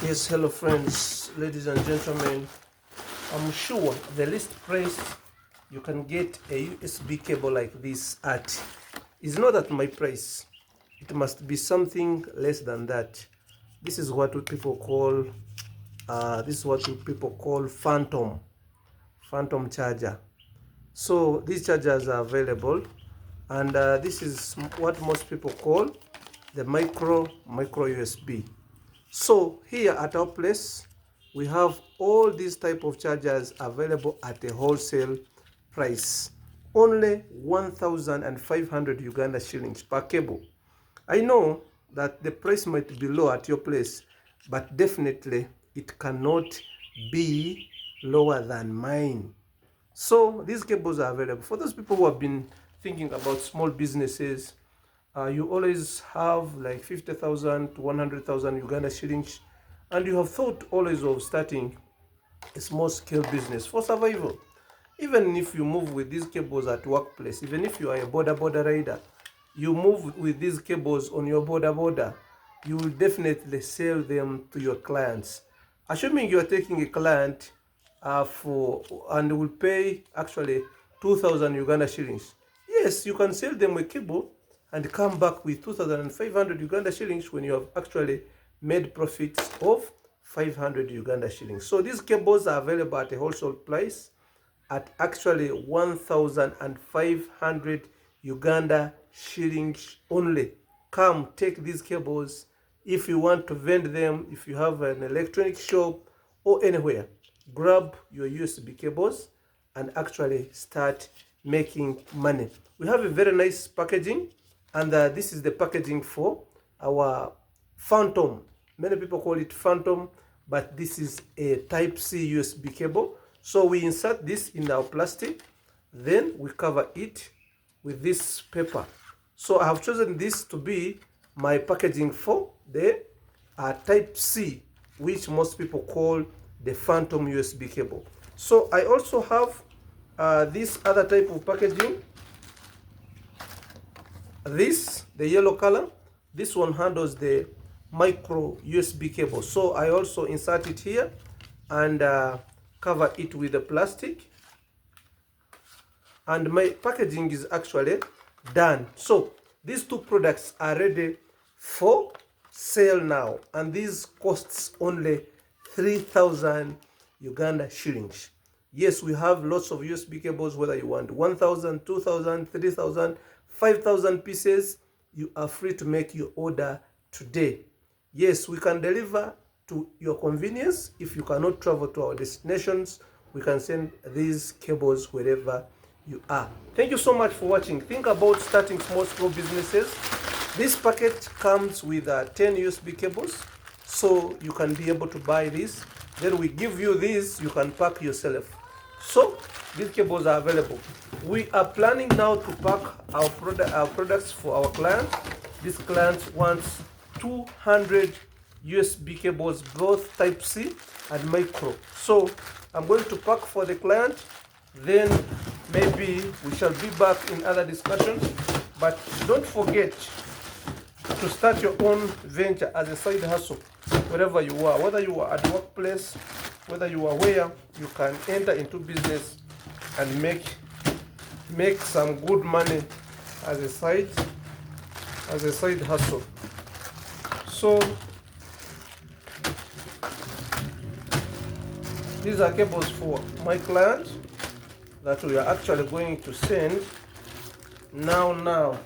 Yes, hello friends, ladies and gentlemen. I'm sure the least price you can get a USB cable like this at is not at my price. It must be something less than that. This is what people call phantom charger. So these chargers are available, and this is what most people call the micro USB. So here at our place, we have all these type of chargers available at a wholesale price, only 1,500 Uganda shillings per cable. I know that the price might be low at your place, but definitely it cannot be lower than mine. So these cables are available for those people who have been thinking about small businesses. You always have like 50,000 to 100,000 Uganda shillings, and you have thought always of starting a small scale business for survival. Even if you move with these cables at workplace, even if you are a border rider, you move with these cables on your border, you will definitely sell them to your clients. Assuming you are taking a client and will pay actually 2,000 Uganda shillings. Yes, you can sell them a cable and come back with 2,500 Uganda shillings when you have actually made profits of 500 Uganda shillings. So these cables are available at a wholesale price at actually 1,500 Uganda shillings only. Come take these cables. If you want to vend them, if you have an electronic shop or anywhere, grab your USB cables and actually start making money. We have a very nice packaging, and this is the packaging for our Phantom. Many people call it Phantom, but this is a Type-C USB cable. So we insert this in our plastic, then we cover it with this paper. So I have chosen this to be my packaging for the Type-C, which most people call the Phantom USB cable. So I also have this other type of packaging. This, the yellow color, this one handles the micro USB cable. So I also insert it here and cover it with the plastic. And my packaging is actually done. So these two products are ready for sale now, and these costs only 3,000 Uganda shillings. Yes, we have lots of USB cables, whether you want 1,000, 2,000, 3,000, 5,000 pieces. You are free to make your order today. Yes, we can deliver to your convenience. If you cannot travel to our destinations, we can send these cables wherever you are. Thank you so much for watching. Think about starting small businesses. This packet comes with 10 USB cables, so you can be able to buy this. Then we give you this, you can pack yourself. So these cables are available. We are planning now to pack our products for our client. This client wants 200 USB cables, both Type-C and micro. So I'm going to pack for the client, then maybe we shall be back in other discussions. But don't forget to start your own venture as a side hustle wherever you are, whether you are at workplace, whether you are where you can enter into business and make some good money as a side hustle. So these are cables for my client that we are actually going to send now.